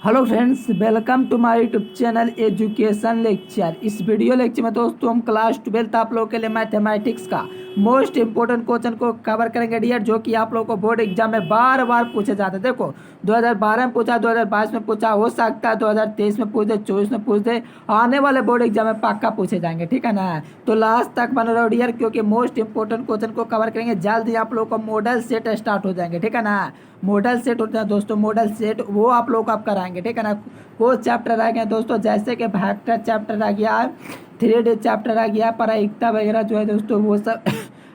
Hello friends, welcome to my YouTube channel education lecture. इस video lecture में दोस्तों हम क्लास 12 आप लोगों के लिए मैथमेटिक्स का मोस्ट इंपोर्टेंट क्वेश्चन को कवर करेंगे डियर, जो कि आप लोगों को बोर्ड एग्जाम में बार बार पूछे जाते हैं। देखो 2012 में पूछा, 2022 में पूछा, हो सकता है 2023 में पूछ दे, 24 में पूछ दे, आने वाले बोर्ड एग्जाम में पक्का पूछे जाएंगे। ठीक है ना, तो लास्ट तक बने रहो डियर, क्योंकि मोस्ट इंपोर्टेंट क्वेश्चन को कवर करेंगे। जल्द ही आप लोगों को मॉडल सेट स्टार्ट हो जाएंगे। ठीक है ना, मॉडल सेट होता है दोस्तों, मॉडल सेट वो आप लोग आप कराएंगे। ठीक है ना, वो चैप्टर रह गए दोस्तों, जैसे कि वेक्टर चैप्टर रह गया है, 3D चैप्टर रह गया है, प्रायिकता वगैरह जो है दोस्तों वो सब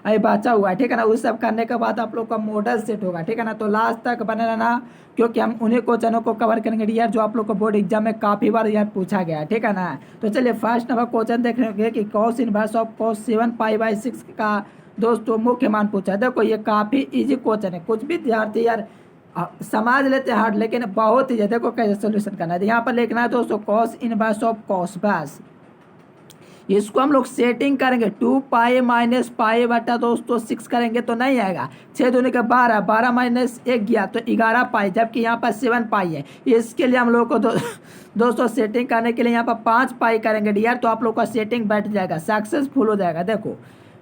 अभी बचा हुआ है। ठीक है ना, उस सब करने के बाद आप लोग का मॉडल सेट होगा। ठीक है ना, तो लास्ट तक बने रहना, क्योंकि हम उन्हीं क्वेश्चनों को कवर करेंगे यार जो आप लोग को बोर्ड एग्जाम में काफ़ी बार यार पूछा गया है। ठीक है ना, तो चलिए फर्स्ट नंबर क्वेश्चन देख रहे कि कॉस इनवर्स ऑफ कॉस 7π/6 का दोस्तों मुख्य मान पूछा है। देखो ये काफ़ी इजी क्वेश्चन है, कुछ विद्यार्थी यार समझ लेते हैं हार्ड, लेकिन बहुत ही देखो कैसे सोल्यूशन करना है। यहाँ पर लिखना है दोस्तों कॉस इनवर्स ऑफ कॉस, बस इसको हम लोग सेटिंग करेंगे 2π - दोस्तों 6 करेंगे तो नहीं आएगा। 6 दूनी का 12, 12 - 1 गया तो 11π, जबकि यहाँ पर 7π है। इसके लिए हम लोग को दोस्तों सेटिंग करने के लिए यहाँ पर 5π करेंगे डियर, तो आप लोग का सेटिंग बैठ जाएगा, सक्सेसफुल हो जाएगा। देखो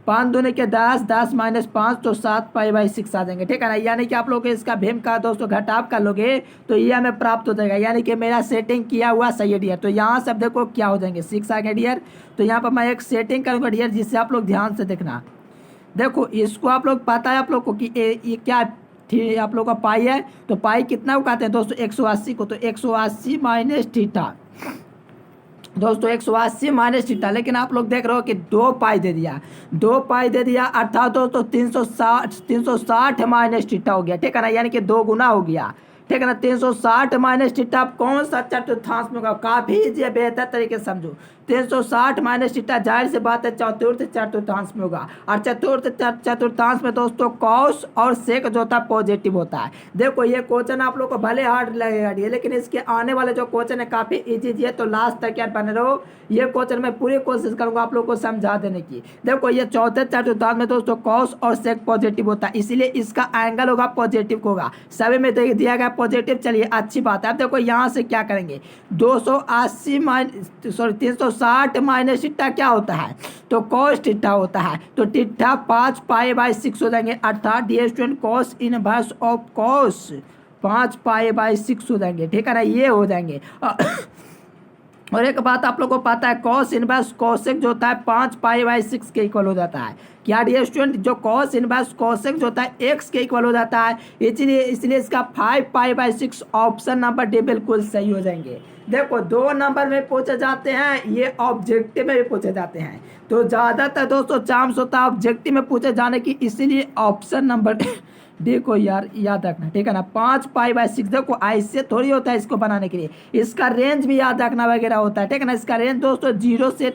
5 दूनी के 10, 10 - 5 तो 7π/6 आ जाएंगे। ठीक है ना, यानी कि आप लोग इसका भीम का दोस्तों घटाव कर लोगे तो ये हमें प्राप्त हो जाएगा, यानी कि मेरा सेटिंग किया हुआ सही है डियर। तो यहाँ सब देखो क्या हो जाएंगे, 6 आ गए डियर। तो यहाँ पर मैं एक सेटिंग करूँगा डियर, जिससे आप लोग ध्यान से देखना। देखो इसको आप लोग पता है आप लोग को कि ये क्या ठीक आप लोग का पाई है, तो पाई कितना को कहते हैं दोस्तों 180 को, तो 180 - थीटा दोस्तों 180 - थीटा। लेकिन आप लोग देख रहे हो कि 2π दे दिया, 2π दे दिया, अर्थात दोस्तों 360 - थीटा हो गया। ठीक है ना, यानी कि 2 गुना हो गया। ठीक है ना, 360 - थीटा कौन सा चतुर्थांश में होगा, काफ़ी इजी बेहतर तरीके से समझो। 360 - थीटा जाहिर से बात है चतुर्थ चतुर्थांश में होगा, और चतुर्थ चतुर्थांश में दोस्तों कॉस और सेक जो होता है पॉजिटिव होता है। देखो ये क्वेश्चन आप लोग को भले हार्ड लगेगा, लेकिन इसके आने वाले जो क्वेश्चन है काफ़ी इजी है, तो लास्ट तक यार बने रहो। ये क्वेश्चन मैं पूरी कोशिश करूंगा आप लोग को समझा देने की। देखो ये चौथे चतुर्थांश में दोस्तों कॉस और सेक पॉजिटिव होता है, इसीलिए इसका एंगल होगा पॉजिटिव होगा, सभी में दिया गया पॉजिटिव। चलिए अच्छी बात है। अब देखो यहाँ से क्या करेंगे, 360 - थीटा क्या होता है, तो कॉस थीटा होता है, तो थीटा 5π/6 हो जाएंगे, अर्थात dear student cos inverse of cos 5π/6 हो जाएंगे। ठीक है ना, ये हो जाएंगे। और एक बात आप लोग को पता है, कॉस इनवर्स कोसेक जो होता है 5π/6 के इक्वल हो जाता है। क्या डियर स्टूडेंट, जो कॉस इनवर्स कोसेक जो होता है x के इक्वल हो जाता है, इसलिए इसका 5π/6 ऑप्शन नंबर डी बिल्कुल सही हो जाएंगे। देखो 2 नंबर में पूछे जाते हैं, ये ऑब्जेक्टिव में भी पूछे जाते हैं, तो ज़्यादातर दोस्तों चांस होता है ऑब्जेक्टिव में पूछे जाने की, इसीलिए ऑप्शन नंबर देखो यार याद रखना। ठीक है ना, 5π/6 देखो ऐसे थोड़ी होता है, इसको बनाने के लिए इसका रेंज भी याद रखना वगैरह होता है। ठीक है ना, इसका रेंज दोस्तों 0 से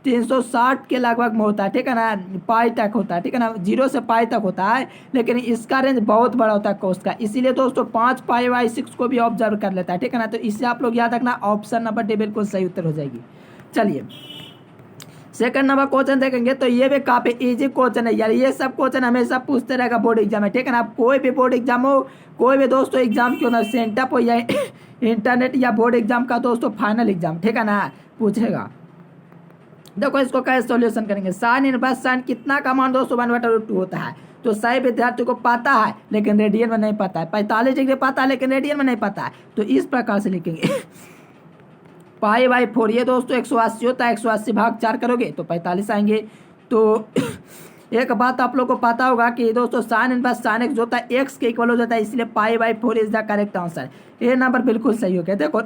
360 के लगभग में होता है। ठीक है ना, पाई तक होता है। ठीक है ना, 0 से पाई तक होता है, लेकिन इसका रेंज बहुत बड़ा होता है कोस का, इसीलिए दोस्तों 5π/6 को भी ऑब्जर्व कर लेता है। ठीक है ना, तो इससे आप लोग याद रखना, ऑप्शन नंबर डी बिल्कुल सही उत्तर हो जाएगी। चलिए सेकंड नंबर क्वेश्चन देखेंगे, तो ये भी काफ़ी इजी क्वेश्चन है यार, ये सब क्वेश्चन हमेशा पूछते रहेगा बोर्ड एग्जाम में। ठीक है ना, कोई भी बोर्ड एग्जाम हो, कोई भी दोस्तों एग्जाम क्यों ना, सेंटअप हो या इंटरनेट या बोर्ड एग्जाम का दोस्तों फाइनल एग्जाम, ठीक है ना, पूछेगा। देखो इसको कैसे सॉल्यूशन करेंगे, साइन इनवर्स साइन कितना का मान दोस्तों 1/√2 होता है, तो सही विद्यार्थी को पता है लेकिन रेडियन में नहीं पता है। 45 डिग्री पता है लेकिन रेडियन में नहीं पता है, तो इस प्रकार से लिखेंगे π/4 ये दोस्तों 180 होता है, 180 भाग 4 करोगे तो 45 आएंगे। तो एक बात आप लोग को पता होगा कि दोस्तों साइन इनवर्स साइन एक्स जो होता है x के इक्वल हो जाता है, इसलिए π/4 इज द करेक्ट आंसर। ये नंबर बिल्कुल सही हो गया। देखो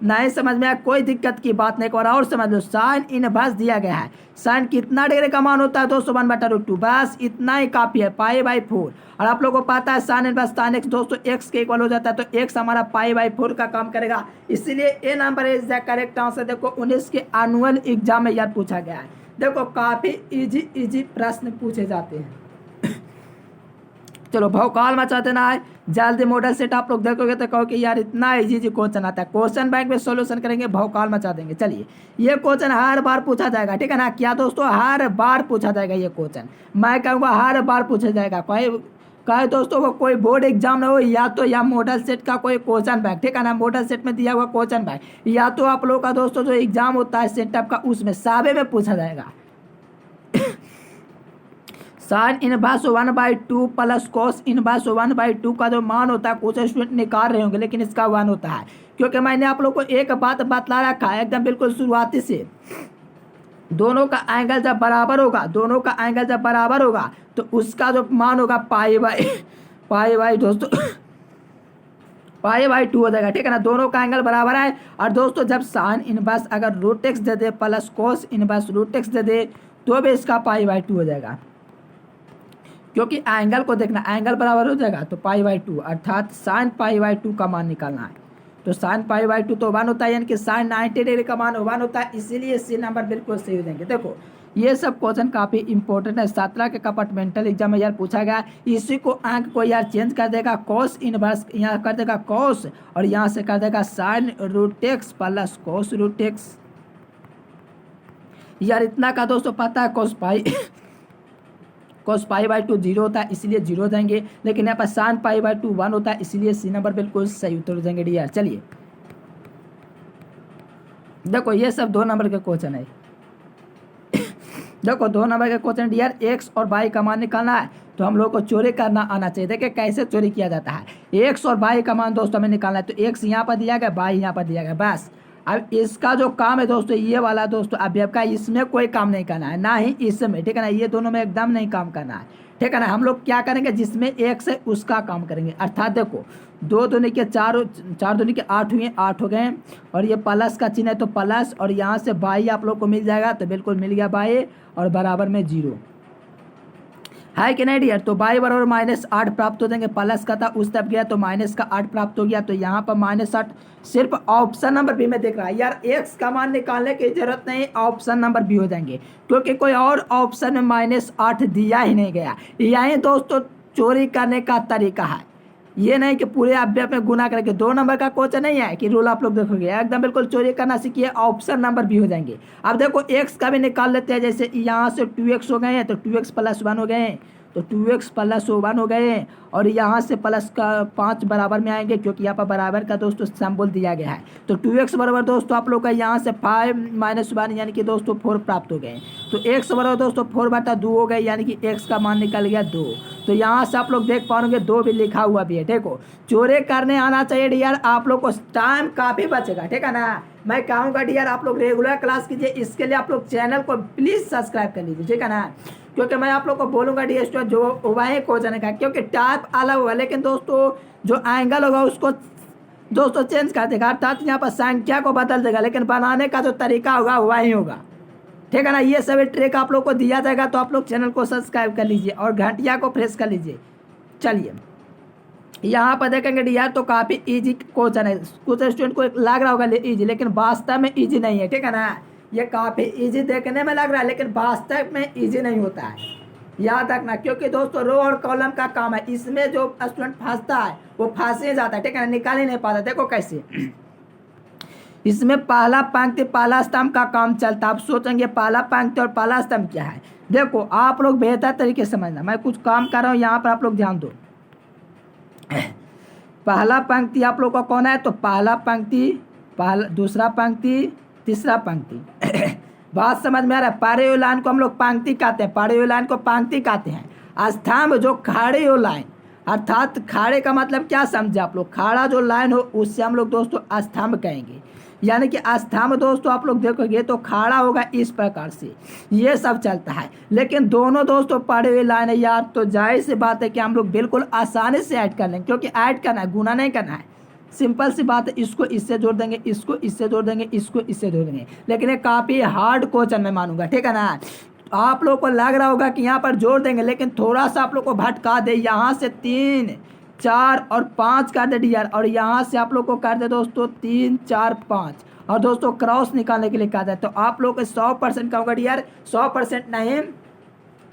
नहीं समझ में आया कोई दिक्कत की बात नहीं, एक बार और समझ लो, साइन इनवर्स दिया गया है, साइन कितना डिग्री का मान होता है दोस्तों 1/√2, बस इतना ही काफ़ी है, π/4। और आप लोगों को पता है साइन इनवर्स साइन एक्स दोस्तों x के इक्वल हो जाता है, तो x हमारा π/4 का काम करेगा, इसीलिए A number is the correct answer. देखो 19 के एनुअल एग्जाम में यार पूछा गया है। देखो काफ़ी इजी प्रश्न पूछे जाते हैं। चलो भौकाल मचा देना है, जल्दी मॉडल सेट आप लोग देखोगे तो कहो कि यार इतना इजी क्वेश्चन आता है, क्वेश्चन बैंक में सॉल्यूशन करेंगे, भौकाल मचा देंगे। चलिए ये क्वेश्चन हर बार पूछा जाएगा। ठीक है ना, क्या दोस्तों हर बार पूछा जाएगा ये क्वेश्चन, मैं कहूँगा हर बार पूछा जाएगा, कोई कहे दोस्तों वो कोई बोर्ड एग्जाम ना हो, या तो या मॉडल सेट का कोई क्वेश्चन बैंक, ठीक है ना, मॉडल सेट में दिया हुआ क्वेश्चन बैंक, या तो आप लोग का दोस्तों जो एग्जाम होता है सेटअप का उसमें सावे में पूछा जाएगा। Sine inverse 1/2 plus cos inverse 1/2 का जो मान होता है कुछ स्टूडेंट निकाल रहे होंगे, लेकिन इसका 1 होता है, क्योंकि मैंने आप लोग को एक बात बतला रखा है एकदम बिल्कुल शुरुआती से, दोनों का एंगल जब बराबर होगा, दोनों का एंगल जब बराबर होगा तो उसका जो मान होगा पाई बाई दोस्तों पाई/2 हो जाएगा, ठीक है ना, दोनों का एंगल बराबर है। और दोस्तों जब साइन इनवर्स अगर रूट एक्स दे दे plus cos inverse root X दे दे तो भी इसका पाई/2 हो जाएगा, क्योंकि एंगल को देखना, एंगल बराबर हो जाएगा तो पाई/2 अर्थात साइन पाई/2 का मान निकालना है। तो साइन पाई/2 तो 1 होता है, यानी कि साइन 90 डिग्री का मान 1 होता है, इसीलिए सी नंबर बिल्कुल सही हो जाएंगे। देखो ये सब क्वेश्चन काफ़ी इंपॉर्टेंट है, 17 के कंपार्टमेंटल एग्जाम में यार पूछा गया। इसी को अंक को यार चेंज कर देगा, कॉस इनवर्स यहाँ कर देगा कॉस और यहाँ से कर देगा sine root x plus cos root x. यार इतना का दोस्तों पता है कॉस पाई/2 0 होता है, इसलिए 0 देंगे, लेकिन यहाँ पर साइन पाई/2 1 होता है, इसलिए सी नंबर बिल्कुल सही उत्तर हो जाएंगे यार। चलिए देखो ये सब 2 नंबर के क्वेश्चन है। देखो 2 नंबर के क्वेश्चन यार एक्स और वाई का मान निकालना है, तो हम लोग को चोरी करना आना चाहिए। देखिए कैसे चोरी किया जाता है, एक्स और वाई का मान दोस्तों हमें निकालना है, तो एक्स यहाँ पर दिया गया, वाई यहाँ पर दिया गया, बस। अब इसका जो काम है दोस्तों ये वाला दोस्तों अवयव का, इसमें कोई काम नहीं करना है, ना ही इसमें, ठीक है ना, ये दोनों में एकदम नहीं काम करना है, ठीक है ना। हम लोग क्या करेंगे, जिसमें एक्स है उसका काम करेंगे, अर्थात देखो 2 दूनी के 4, 4 दूनी के 8 हुए, 8 हो गए, और ये प्लस का चिन्ह है तो प्लस, और यहाँ से बाई आप लोग को मिल जाएगा, तो बिल्कुल मिल गया बाई, और बराबर में 0 है कि नहीं डियर। तो बाई बराबर -8 प्राप्त हो जाएंगे, प्लस का था उस तरफ गया तो माइनस का 8 प्राप्त हो गया, तो यहाँ पर -8 सिर्फ ऑप्शन नंबर बी में देख रहा है यार, एक्स का मान निकालने की जरूरत नहीं, ऑप्शन नंबर बी हो जाएंगे, क्योंकि कोई और ऑप्शन में -8 दिया ही नहीं गया। यही दोस्तों चोरी करने का तरीका है, ये नहीं कि पूरे अवयव में गुना करके। 2 नंबर का क्वेश्चन नहीं है कि रूल आप लोग देखोगे, एकदम बिल्कुल चोरी करना सीखिए, ऑप्शन नंबर भी हो जाएंगे। अब देखो एक्स का भी निकाल लेते हैं, जैसे यहाँ से 2x हो गए हैं तो 2x + 1 हो गए हैं, तो 2x + 1 हो गए हैं, और यहाँ से प्लस का 5 बराबर में आएंगे, क्योंकि यहाँ पर बराबर का दोस्तों सिंबल दिया गया है। तो 2x बराबर दोस्तों आप लोग का यहाँ से 5 - 1 यानी कि दोस्तों 4 प्राप्त हो गए। तो x बराबर दोस्तों 4/2 हो गए, यानी कि x का मान निकल गया 2। तो यहाँ से आप लोग देख पाओगे 2 भी लिखा हुआ भी है। देखो चोरी करने आना चाहिए डियर, आप लोग को टाइम काफ़ी बचेगा, ठीक है ना। मैं कहूँगा डियर आप लोग रेगुलर क्लास कीजिए, इसके लिए आप लोग चैनल को प्लीज़ सब्सक्राइब कर लीजिए, ठीक है ना, क्योंकि मैं आप लोग को बोलूँगा डियर स्टूडेंट जो वही क्वेश्चन का, क्योंकि टाइप अलग होगा, लेकिन दोस्तों जो एंगल होगा उसको दोस्तों चेंज कर देगा, अर्थात यहाँ पर संख्या को बदल देगा, लेकिन बनाने का जो तरीका होगा वही होगा, ठीक है ना। ये सभी ट्रिक आप लोग को दिया जाएगा, तो आप लोग चैनल को सब्सक्राइब कर लीजिए और घंटिया को प्रेस कर लीजिए। चलिए यहाँ पर देखेंगे डियर तो काफ़ी इजी क्वेश्चन है, कुछ स्टूडेंट को लग रहा होगा इजी, लेकिन वास्तव में इजी नहीं है, ठीक है ना। ये काफ़ी इजी देखने में लग रहा है, लेकिन वास्तव में इजी नहीं होता है, याद रखना, क्योंकि दोस्तों रो और कॉलम का काम है, इसमें जो स्टूडेंट फंसता है वो फंस ही जाता है, ठीक है ना, निकाल ही नहीं पाता। देखो कैसे इसमें पहला पंक्ति पहला स्तंभ का काम चलता है। आप सोचेंगे पहला पंक्ति और पहला स्तंभ क्या है, देखो आप लोग बेहतर तरीके से समझना, मैं कुछ काम कर रहा हूँ यहाँ पर आप लोग ध्यान दो। पहला पंक्ति आप लोग का कौन है, तो पहला पंक्ति, पहला दूसरा पंक्ति, तीसरा पंक्ति। बात समझ में आ रहा है। पारे हुए लाइन को हम लोग पंक्ति कहते हैं, पारे हुए लाइन को पंक्ति कहते हैं। स्तंभ जो खड़े हो लाइन, अर्थात खाड़े का मतलब क्या समझे आप लोग, खाड़ा जो लाइन हो उससे हम लोग दोस्तों स्तंभ कहेंगे, यानी कि स्तंभ दोस्तों आप लोग देखोगे तो खाड़ा होगा इस प्रकार से, ये सब चलता है। लेकिन दोनों दोस्तों पड़े हुए लाइन है यार, तो जाहिर सी बात है कि हम लोग बिल्कुल आसानी से ऐड कर लेंगे, क्योंकि ऐड करना है, गुना नहीं करना है, सिंपल सी बात है। इसको इससे जोड़ देंगे, इसको इससे जोड़ देंगे, इसको इससे जोड़ देंगे, लेकिन ये काफ़ी हार्ड क्वेश्चन मैं मानूंगा, ठीक है ना। आप लोग को लग रहा होगा कि यहाँ पर जोड़ देंगे, लेकिन थोड़ा सा आप लोग को भटका दे, यहाँ से 3, 4 और 5 कर दे डियर, और यहाँ से आप लोग को कर दे दोस्तों 3, 4, 5, और दोस्तों क्रॉस निकालने के लिए कहा जाए, तो आप लोग 100% कहूँगा डियर, 100% नहीं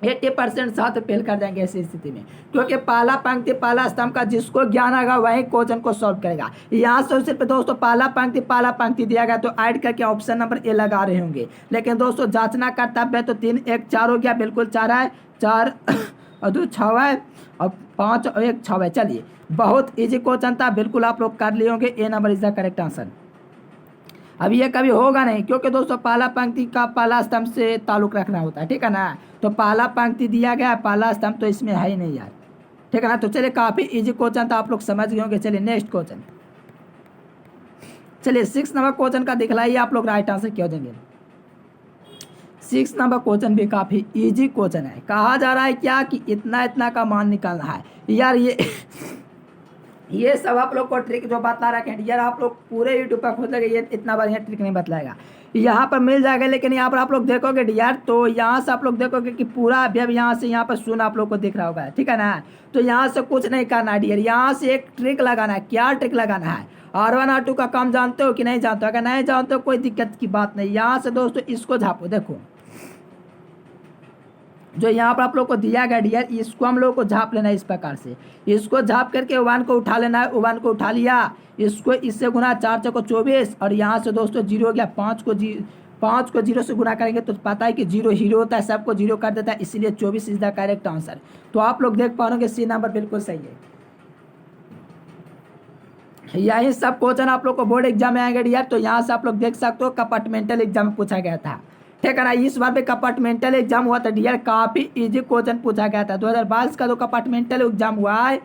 80% साथ फेल कर जाएंगे ऐसी स्थिति में, क्योंकि पहला पंक्ति पहला स्तंभ का जिसको ज्ञान आएगा वही क्वेश्चन को सॉल्व करेगा। यहाँ से सिर्फ दोस्तों पहला पंक्ति दिया गया तो ऐड करके ऑप्शन नंबर ए लगा रहे होंगे, लेकिन दोस्तों जांचना कर्तव्य है, तो 3, 1, 4 हो गया, बिल्कुल 4 है, 4 और 2 6 है और 5 और 1 6 है। चलिए बहुत इजी क्वेश्चन था, बिल्कुल आप लोग कर लिए होंगे। A number is the correct answer. अब ये कभी होगा नहीं, क्योंकि दोस्तों पहला पंक्ति का पहला स्तंभ से ताल्लुक रखना होता है, ठीक है ना। तो पहला पंक्ति दिया गया, पहला स्तंभ तो इसमें है ही नहीं यार, ठीक है ना। तो चलिए काफ़ी इजी क्वेश्चन था, आप लोग समझ गए होंगे। चलिए नेक्स्ट क्वेश्चन, चलिए 6 नंबर क्वेश्चन का दिखलाइए आप लोग राइट आंसर क्यों देंगे। 6 नंबर क्वेश्चन भी काफ़ी इजी क्वेश्चन है। कहा जा रहा है क्या कि इतना इतना का मान निकालना है यार। ये सब आप लोग को ट्रिक जो बता रखे हैं यार, आप लोग पूरे यूट्यूब पर खोज लगे, ये इतना बढ़िया ट्रिक नहीं बतलाएगा। यहाँ पर मिल जाएगा, लेकिन यहाँ पर आप लोग देखोगे यार, तो यहाँ से आप लोग देखोगे कि पूरा अभी अब यहाँ से यहाँ पर शून्य आप लोग को दिख रहा होगा, ठीक है ना। तो यहाँ से कुछ नहीं करना है डियर, यहाँ से एक ट्रिक लगाना है। क्या ट्रिक लगाना है? R1 R2 का काम जानते हो कि नहीं जानते हो? अगर नहीं जानते हो कोई दिक्कत की बात नहीं। यहाँ से दोस्तों इसको झापो, देखो जो यहाँ पर आप लोग को दिया गया डियर, इसको हम लोग को झाप लेना है इस प्रकार से। इसको झाप करके 1 को उठा लेना है, 1 को उठा लिया, इसको इससे गुना 4 चौको 24 और यहाँ से दोस्तों 0 हो गया। 5 को 0 से गुना करेंगे तो पता है कि 0 हीरो होता है, सबको 0 कर देता है, इसीलिए 24 इज द करेक्ट आंसर। तो आप लोग देख पाओगे सी नंबर बिल्कुल सही है। यही सब क्वेश्चन आप लोग को बोर्ड एग्जाम में आएंगे डियर। तो यहाँ से आप लोग देख सकते हो कंपार्टमेंटल एग्जाम में पूछा गया था, ठीक है ना। इस बार भी कंपार्टमेंटल एग्जाम हुआ था डियर, काफ़ी इजी क्वेश्चन पूछा गया था। 2022 का जो कंपार्टमेंटल एग्जाम हुआ है,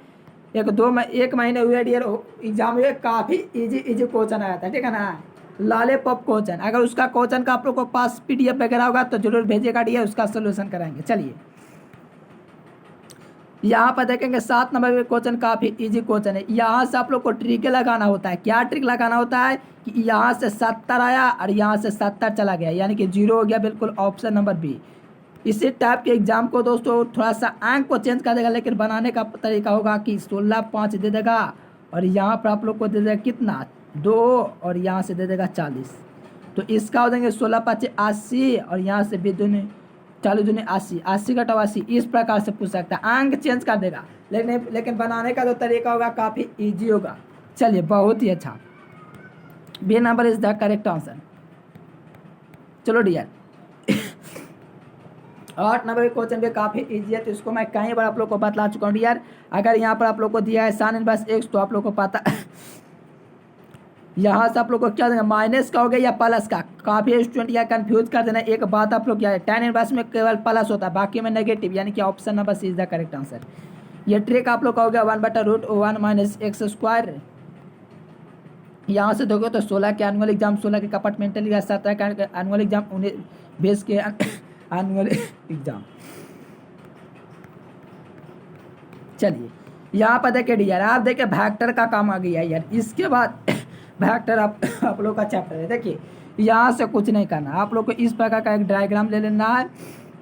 एक महीने हुए डियर एग्जाम हुए, काफ़ी इजी क्वेश्चन आया था, ठीक है ना। लाले पॉप क्वेश्चन, अगर उसका क्वेश्चन का आप लोग को पास PDF वगैरह होगा तो जरूर भेजिएगा डियर, उसका सोल्यूशन कराएंगे। चलिए यहाँ पर देखेंगे 7 नंबर के क्वेश्चन काफ़ी इजी क्वेश्चन है। यहाँ से आप लोग को ट्रिक लगाना होता है। क्या ट्रिक लगाना होता है कि यहाँ से 70 आया और यहाँ से 70 चला गया, यानी कि 0 हो गया, बिल्कुल ऑप्शन नंबर बी। इसी टाइप के एग्जाम को दोस्तों थोड़ा सा अंक को चेंज कर देगा, लेकिन बनाने का तरीका होगा कि 16 5 दे देगा और यहाँ पर आप लोग को दे देगा कितना 2 और यहाँ से दे देगा 40। तो इसका हो देंगे 16 5 80 और यहाँ से भी 40 दूनी 80, 80 का 80, इस प्रकार से पूछ सकता है। अंक चेंज कर देगा, लेकिन बनाने का जो तरीका होगा काफ़ी इजी होगा। चलिए बहुत ही अच्छा, B number is the correct answer. चलो डियर 8 नंबर का क्वेश्चन भी काफ़ी इजी है, तो इसको मैं कई बार आप लोग को बतला चुका हूँ डियर। अगर यहाँ पर आप लोग को दिया है साइन इनवर्स x, तो आप लोग को पता यहाँ से आप लोग को क्या देना, माइनस का हो गया या प्लस का। काफ़ी स्टूडेंट या कंफ्यूज कर देना। एक बात आप लोग क्या है, tan इनवर्स में केवल प्लस होता है, बाकी में नेगेटिव, यानी कि option number C is the correct answer. ये ट्रिक आप लोग का हो गया 1/√1 - x²। यहाँ से देखो तो 16 के एनुअल एग्जाम, 16 के कंपार्टमेंटल या 17 के एनुअल एग्जाम, 20 के एनुअल एग्जाम। चलिए यहाँ पर देखिए डियर, आप देखिए वेक्टर का काम आ गया यार। इसके बाद वेक्टर आप लोग का चैप्टर है। देखिए यहाँ से कुछ नहीं करना, आप लोग को इस प्रकार का एक डायग्राम ले लेना है।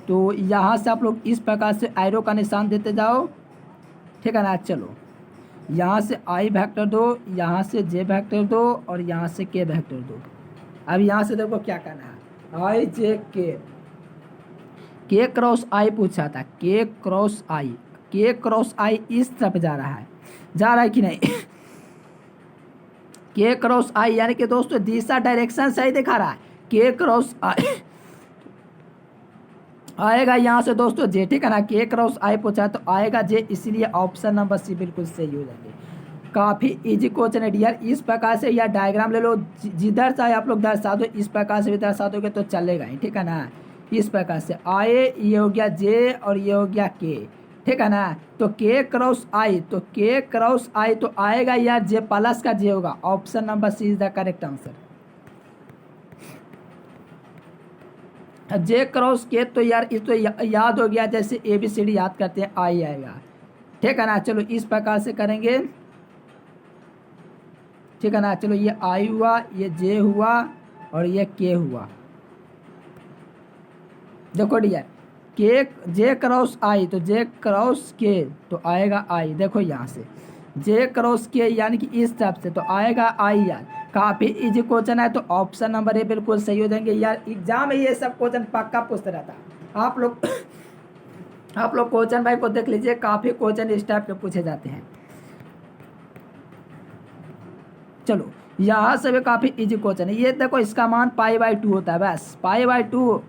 तो यहाँ से आप लोग इस प्रकार से एरो का निशान देते जाओ, ठीक है ना। चलो यहाँ से आई वेक्टर दो, यहाँ से जे वेक्टर दो और यहाँ से के वेक्टर दो। अब यहाँ से देखो क्या करना है, आई जे के क्रॉस आई पूछा था, के क्रॉस आई इस तरफ जा रहा है कि नहीं के क्रॉस आई, यानी कि दोस्तों दिशा डायरेक्शन सही दिखा रहा है। के क्रॉस आई आएगा यहाँ से दोस्तों जे, ठीक है ना। के क्रॉस आई पूछा तो आएगा जे, इसीलिए ऑप्शन नंबर सी बिल्कुल सही हो जाएंगे। काफ़ी इजी क्वेश्चन है डियर। इस प्रकार से या डायग्राम ले लो, जिधर चाहे आप लोग दर्शा दो, इस प्रकार से भी दर्शा दोगे तो चलेगा ही, ठीक है ना। इस प्रकार से आए, ये हो गया जे और ये हो गया के, ठीक है ना। तो के क्रॉस आई, तो के क्रॉस आई तो आएगा यार जे प्लस का जे होगा, option number C is the correct answer. J cross के तो यार इस तो याद हो गया, जैसे ABCD याद करते हैं आई आएगा, ठीक है ना। चलो इस प्रकार से करेंगे, ठीक है ना। चलो ये आई हुआ, ये जे हुआ और ये के हुआ। देखो डियर के जे क्रॉस आई, तो जे क्रॉस के तो आएगा आई, देखो यहाँ से जे क्रॉस के यानी कि इस तरफ से तो आएगा आई यार। काफ़ी इजी क्वेश्चन है, तो ऑप्शन नंबर ए बिल्कुल सही हो जाएंगे यार। एग्जाम में ये सब क्वेश्चन पक्का पूछता रहता है। आप लोग क्वेश्चन भाई को देख लीजिए, काफ़ी क्वेश्चन इस टाइप के पूछे जाते हैं। चलो यहाँ से भी काफ़ी इजी क्वेश्चन है। ये देखो इसका मान π/2 होता है, बस π/2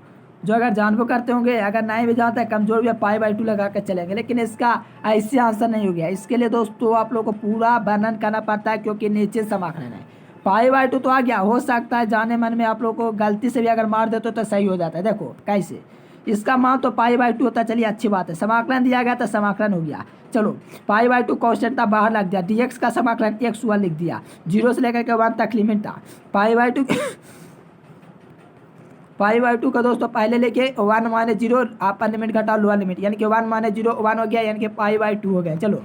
जो अगर जानबूझ करते होंगे, अगर नहीं भी जानता है कमजोर भी π/2 लगा के चलेंगे, लेकिन इसका ऐसे आंसर नहीं हो गया। इसके लिए दोस्तों आप लोग को पूरा वर्णन करना पड़ता है, क्योंकि नीचे समाकलन है। π/2 तो आ गया, हो सकता है जाने मन में आप लोग को गलती से भी अगर मार दे तो सही हो जाता है। देखो कैसे, इसका मान तो π/2 होता है, चलिए अच्छी बात है। समाकलन दिया गया तो समाकलन हो गया। चलो π/2 क्वेश्चन था, बाहर लग दिया। dx का समाकलन x हुआ, लिख दिया। 0 से लेकर के 1 तक लिमिट था। π/2 का दोस्तों पहले लेके 1 - 0 अपर लिमिट घटाओ लोअर लिमिट, यानी कि 1 - 0 1 हो गया, यानी कि π/2 हो गया। चलो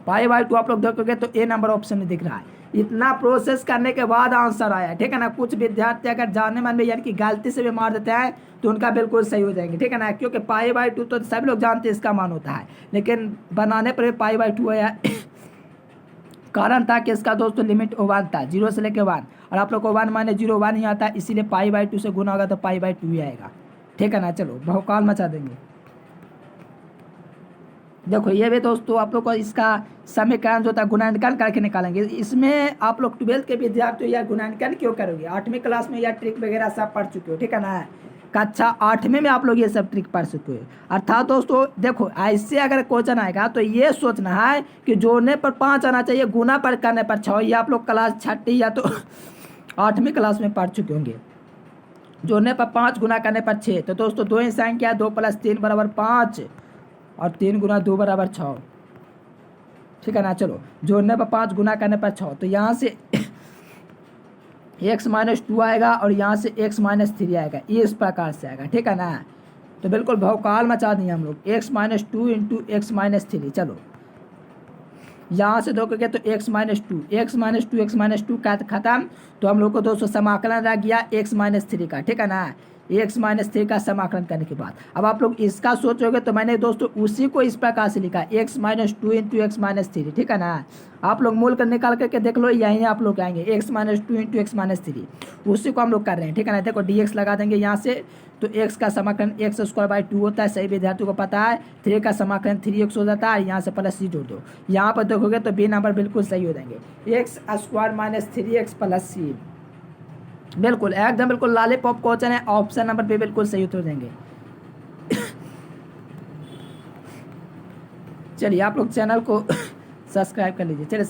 π/2 आप लोग देखोगे तो ए नंबर ऑप्शन में दिख रहा है। इतना प्रोसेस करने के बाद आंसर आया, ठीक है ना। कुछ विद्यार्थी अगर जानने मन में यानी कि गलती से भी मार देते हैं तो उनका बिल्कुल सही हो जाएंगे, ठीक है ना। क्योंकि π/2 तो सभी लोग जानते हैं इसका मान होता है, लेकिन बनाने पर भी π/2 आया। कारण था कि इसका दोस्तों लिमिट 1 था, 0 से लेकर 1, और आप लोग को 1 - 0 1 ही आता है, इसीलिए π/2 से गुना होगा तो π/2 ही आएगा, ठीक है ना। चलो भौकाल मचा देंगे। देखो ये भी दोस्तों आप लोग को इसका समीकरण जो था गुणांकन करके निकालेंगे। इसमें आप लोग 12th के विद्यार्थी या गुणांकन क्यों करोगे, 8वीं क्लास में या ट्रिक वगैरह सब पढ़ चुके हो, ठीक है ना। कक्षा 8वीं में आप लोग ये सब ट्रिक पढ़ चुके हो। अर्थात दोस्तों देखो, ऐसे अगर क्वेश्चन आएगा तो ये सोचना है कि जोड़ने पर 5 आना चाहिए, गुना पर करने पर 6। ये आप लोग क्लास 6वीं या तो 8वीं क्लास में पढ़ चुके होंगे। जोड़ने पर 5, गुना करने पर 6। तो दोस्तों 2 ही संख्या, 2 + 3 = 5, और 3 × 2 = 6, ठीक है ना। चलो जोड़ने पर 5, गुना करने पर 6, तो यहाँ से x - 2 आएगा और यहाँ से x - 3 आएगा, ये इस प्रकार से आएगा, ठीक है ना। तो बिल्कुल भौकाल मचा दिए हम लोग। x - 2 × x - 3। चलो यहाँ से देखोगे तो x - 2 का खत्म, तो हम लोग को दोस्तों समाकलन रह गया x - 3 का, ठीक है ना। x - 3 का समाकलन करने के बाद अब आप लोग इसका सोचोगे तो मैंने दोस्तों उसी को इस प्रकार से लिखा, x - 2 × x - 3, ठीक है ना। आप लोग मूल कर निकाल करके देख लो, यहीं आप लोग आएंगे x - 2 × x - 3, उसी को हम लोग कर रहे हैं, ठीक है ना। देखो dx लगा देंगे यहाँ से, तो x का समाकलन x² 2 होता है, सही विद्यार्थियों को पता है। 3 का समाकलन 3x हो जाता है, यहाँ से प्लस c जोड़ दो। यहाँ पर देखोगे तो b नंबर बिल्कुल सही हो जाएंगे, x² - 3x + c, बिल्कुल एकदम बिल्कुल लॉलीपॉप क्वेश्चन है। ऑप्शन नंबर पे बिल्कुल सही उत्तर देंगे। चलिए आप लोग चैनल को सब्सक्राइब कर लीजिए। चलिए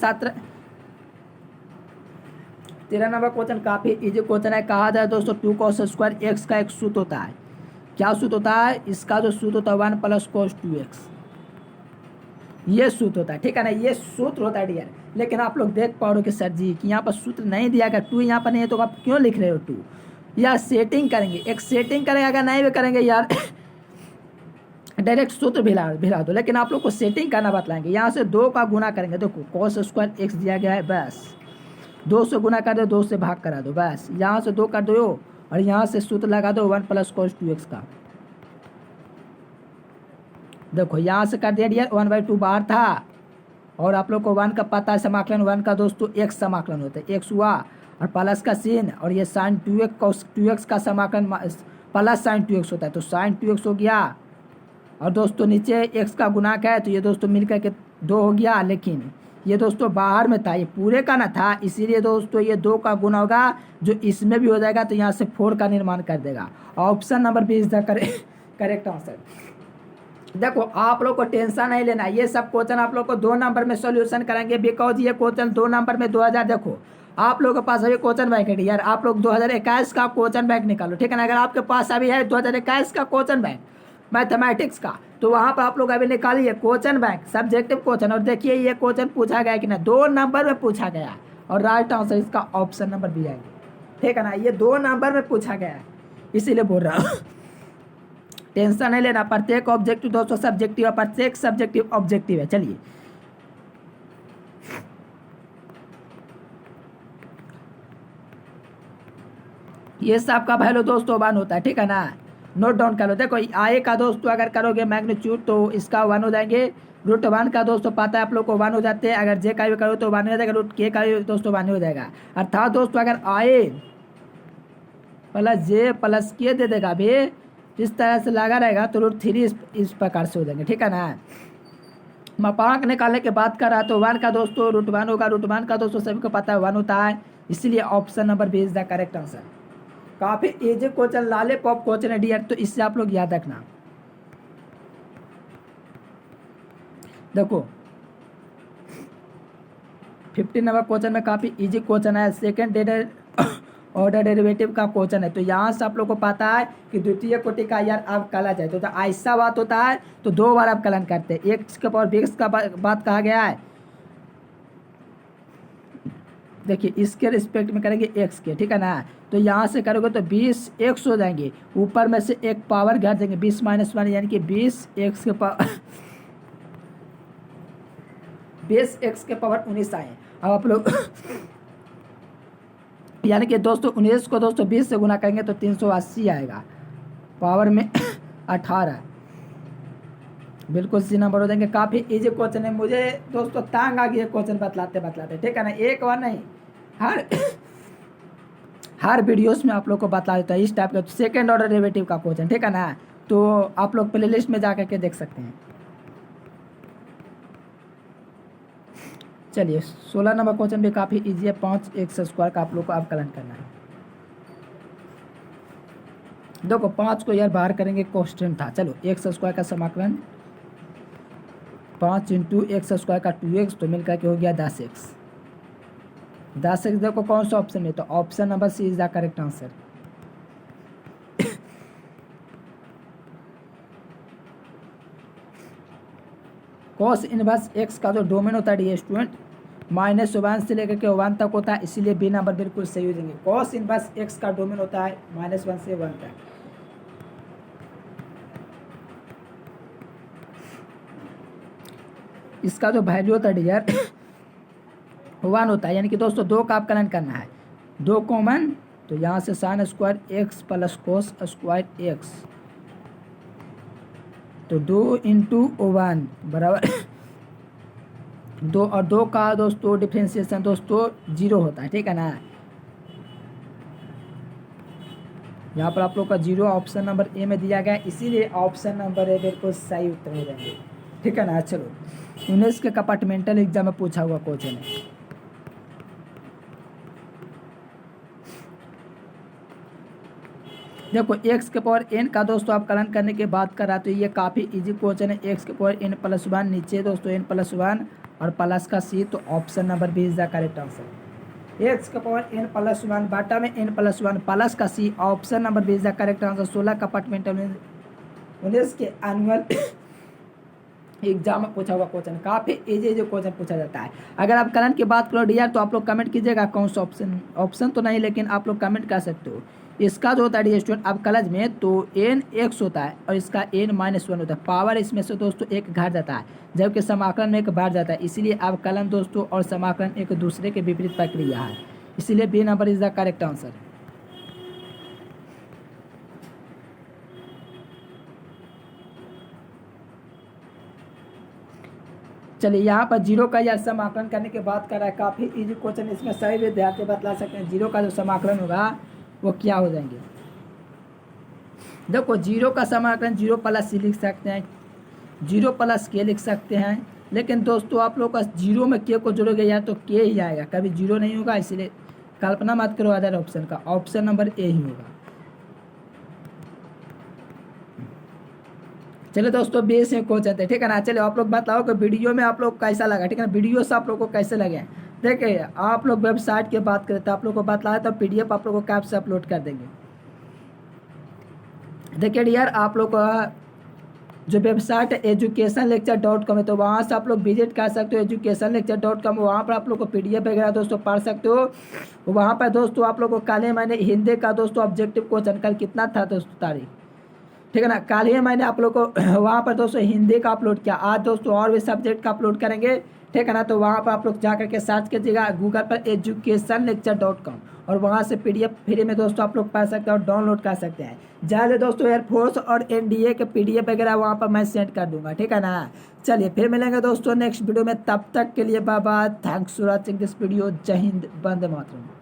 13 नंबर क्वेश्चन काफी इजी क्वेश्चन है। कहा जाए दोस्तों 2 cos² x का एक सूत्र होता है। क्या सूत्र होता है इसका? जो सूत्र होता है 1 + cos 2x, ये सूत्र होता है, ठीक है ना। ये सूत्र होता है डियर। लेकिन आप लोग देख पाओगे कि सर जी कि यहाँ पर सूत्र नहीं दिया गया, 2 यहाँ पर नहीं है, तो आप क्यों लिख रहे हो 2? यार सेटिंग करेंगे, एक सेटिंग करेंगे, अगर नहीं भी करेंगे यार डायरेक्ट सूत्र भिला दो। लेकिन आप लोग को सेटिंग करना बतलाएंगे। यहाँ से 2 का गुना करेंगे, देखो cos² x दिया गया है, बस 2 से गुना कर दो, 2 से भाग करा दो, बस यहाँ से 2 कर दो और यहाँ से सूत्र लगा दो 1 + cos 2x का। देखो यहाँ से कर दिया डियर, 1/2 बाहर था, और आप लोग को 1 का पता है समाकलन, 1 का दोस्तों x समाकलन होता है, x हुआ और प्लस का sin, और ये sin 2x cos 2x का समाकलन प्लस sin 2x होता है, तो sin 2x हो गया। और दोस्तों नीचे x का गुना का है, तो ये दोस्तों मिलकर के 2 हो गया। लेकिन ये दोस्तों बाहर में था, ये पूरे का ना था, इसीलिए दोस्तों ये 2 का गुना होगा, जो इसमें भी हो जाएगा, तो यहाँ से 4 का निर्माण कर देगा। Option number 20 the correct answer. देखो आप लोग को टेंशन नहीं लेना, ये सब क्वेश्चन आप लोग को 2 नंबर में सॉल्यूशन करेंगे, बिकॉज ये क्वेश्चन 2 नंबर में 2000, देखो आप लोग के पास अभी क्वेश्चन बैंक है यार, आप लोग 2021 का क्वेश्चन बैंक निकालो, ठीक है ना। अगर आपके पास अभी है 2021 का क्वेश्चन बैंक मैथमेटिक्स का, तो वहाँ पर आप लोग अभी निकालिए क्वेश्चन बैंक सब्जेक्टिव क्वेश्चन, और देखिए ये क्वेश्चन पूछा गया कि ना, 2 नंबर में पूछा गया, और राइट आंसर इसका ऑप्शन नंबर भी आएंगे, ठीक है ना। ये 2 नंबर में पूछा गया है, इसीलिए बोल रहा हूँ। टेंशन नहीं लेना, प्रत्येक ऑब्जेक्टिव दोस्तों सब्जेक्टिव है, प्रत्येक सब्जेक्टिव ऑब्जेक्टिव है। चलिए ये सब का वैल्यू दोस्तों 1 होता है, ठीक है ना। नोट डाउन कर लो। देखो आए का दोस्तों अगर करोगे मैग्नीट्यूड तो इसका 1 हो जाएंगे, √1 का दोस्तों पता है आप लोग को 1 हो जाते हैं, अगर जे का भी करो तो 1 हो जाएगा, √k का भी दोस्तों 1 हो जाएगा। अर्थात दोस्तों अगर आए +j + k दे देगा भी, इस तरह से लगा रहेगा, तो √3 इस प्रकार से हो जाएंगे, ठीक है ना। मापांक निकालने के बाद कर रहा तो 1 का दोस्तों √1 होगा, √1 का दोस्तों सभी को पता है 1 होता है, इसीलिए option number 20 the correct answer. काफ़ी इजी क्वेश्चन, लॉलीपॉप क्वेश्चन है डियर, तो इससे आप लोग याद रखना। देखो 15 नंबर क्वेश्चन में काफ़ी इजी क्वेश्चन है, सेकेंड ऑर्डर डेरिवेटिव का क्वेश्चन है। तो यहाँ से आप लोग को पता है कि द्वितीय कोटि का यार अवकलज है, तो ऐसा बात होता है तो 2 बार अवकलन करते हैं। एक्स के पावर बीस का बात कहा गया है, देखिए इसके रिस्पेक्ट में करेंगे एक्स के, ठीक है ना। तो यहाँ से करोगे तो 20 एक्स हो जाएंगे, ऊपर में से एक पावर घट देंगे, 20 - 1 यानी कि 20 एक्स के पावर 20 एक्स के पावर 19 आए। अब आप लोग यानी कि दोस्तों 19 को दोस्तों 20 से गुना करेंगे तो 380 आएगा, पावर में 18, बिल्कुल सी नंबर हो जाएंगे। काफ़ी इजी क्वेश्चन है, मुझे दोस्तों तांग आ गया क्वेश्चन बतलाते बतलाते, ठीक है ना। एक बार नहीं, हर वीडियोस में आप लोग को बता देता है इस टाइप का सेकेंड ऑर्डर डेरिवेटिव का क्वेश्चन, ठीक है ना। तो आप लोग प्लेलिस्ट में जा करके देख सकते हैं। चलिए 16 नंबर क्वेश्चन भी काफ़ी इजी है, 5x² का आप लोग को अवकलन करना है। देखो 5 को यार बाहर करेंगे, कांस्टेंट था, चलो x² का समाकलन 5 × x² का 2x, तो मिलकर के हो गया 10x। 10x देखो कौन सा ऑप्शन है, तो option number C is the correct answer. Cos inverse x का जो डोमेन होता है स्टूडेंट -1 से लेकर के 1 तक होता है, इसीलिए बी नंबर बिल्कुल सही हो जाएंगे। कॉस इनवर्स x का डोमेन होता है -1 से 1 तक। इसका जो वैल्यू होता है डियर 1 होता है, यानी कि दोस्तों 2 का अवकलन करना है, 2 कॉमन, तो यहाँ से sin² x plus cos² x, तो 2 × 1 बराबर 2, और 2 का दोस्तों डिफ्रेंसिएशन दोस्तों 0 होता है, ठीक है ना। यहाँ पर आप लोग का 0 ऑप्शन नंबर ए में दिया गया है, इसीलिए ऑप्शन नंबर ए बिल्कुल सही उत्तर हो जाएंगे, ठीक है ना। चलो 19 के कंपार्टमेंटल एग्जाम में पूछा हुआ क्वेश्चन है। देखो x के पावर n का दोस्तों अवकलन करने के बाद करा, तो ये काफ़ी इजी क्वेश्चन है। x के पावर n + 1 नीचे दोस्तों n + 1 और प्लस का c, तो option number B is the correct answer. x के पावर n + 1 बाटा में n + 1 प्लस का c, option number B is the correct answer. 16 compartmental में 19 के एनुअल एग्जाम में पूछा हुआ क्वेश्चन, काफ़ी इजी क्वेश्चन पूछा जाता है। अगर आप कलन की बात करो डियर, तो आप लोग कमेंट कीजिएगा कौन सा ऑप्शन तो नहीं, लेकिन आप लोग कमेंट कर सकते हो। इसका जो होता है स्टूडेंट अवकलज में तो n x होता है और इसका n - 1 होता है, पावर इसमें से दोस्तों एक घट जाता है, जबकि समाकलन में एक बढ़ जाता है, इसीलिए अवकलन दोस्तों और समाकलन एक दूसरे के विपरीत प्रक्रिया है, इसीलिए B number is the correct answer. चलिए यहाँ पर 0 का यार समाकलन करने के बाद कर रहा है, काफ़ी इजी क्वेश्चन, इसमें सही विद्यार्थी बतला सकते हैं 0 का जो समाकलन होगा वो क्या हो जाएंगे। देखो 0 का समाकलन 0 + c लिख सकते हैं, 0 + k लिख सकते हैं, लेकिन दोस्तों आप लोग का 0 में k को जोड़ोगे यार तो k ही आएगा, कभी 0 नहीं होगा, इसीलिए कल्पना मत करो अदर ऑप्शन का, ऑप्शन नंबर ए ही होगा। चलो दोस्तों 20 में क्वेश्चन थे, ठीक है ना। चलो आप लोग बताओ कि वीडियो में आप लोग कैसा लगा, ठीक है ना, वीडियो से आप लोग को कैसे लगे। देखिए आप लोग वेबसाइट की बात करें तो आप लोग को बतलाया तो PDF आप लोग को कैप से अपलोड कर देंगे। देखिए यार आप लोग का जो वेबसाइट है educationlecture.com है, तो वहाँ से आप लोग विजिट कर सकते हो educationlecture.com, वहाँ पर आप लोग को PDF वगैरह दोस्तों पढ़ सकते हो। वहाँ पर दोस्तों आप लोग को कल ही मैंने हिंदी का दोस्तों ऑब्जेक्टिव क्वेश्चन, कल कितना था दोस्तों तारीख, ठीक है ना, कल ही मैंने आप लोग को वहाँ पर दोस्तों हिंदी का अपलोड किया, आज दोस्तों और भी सब्जेक्ट का अपलोड करेंगे, ठीक है ना। तो वहाँ पर आप लोग जा करके सर्च कीजिएगा गूगल पर educationlecture.com, और वहाँ से PDF फ्री में दोस्तों आप लोग पढ़ सकते हैं और डाउनलोड कर सकते हैं। ज़्यादा दोस्तों एयरफोर्स और NDA के PDF वगैरह वहाँ पर मैं सेंड कर दूंगा, ठीक है ना। चलिए फिर मिलेंगे दोस्तों नेक्स्ट वीडियो में, तब तक के लिए bye bye, thanks for watching this video, जय हिंद, वंदे मातरम।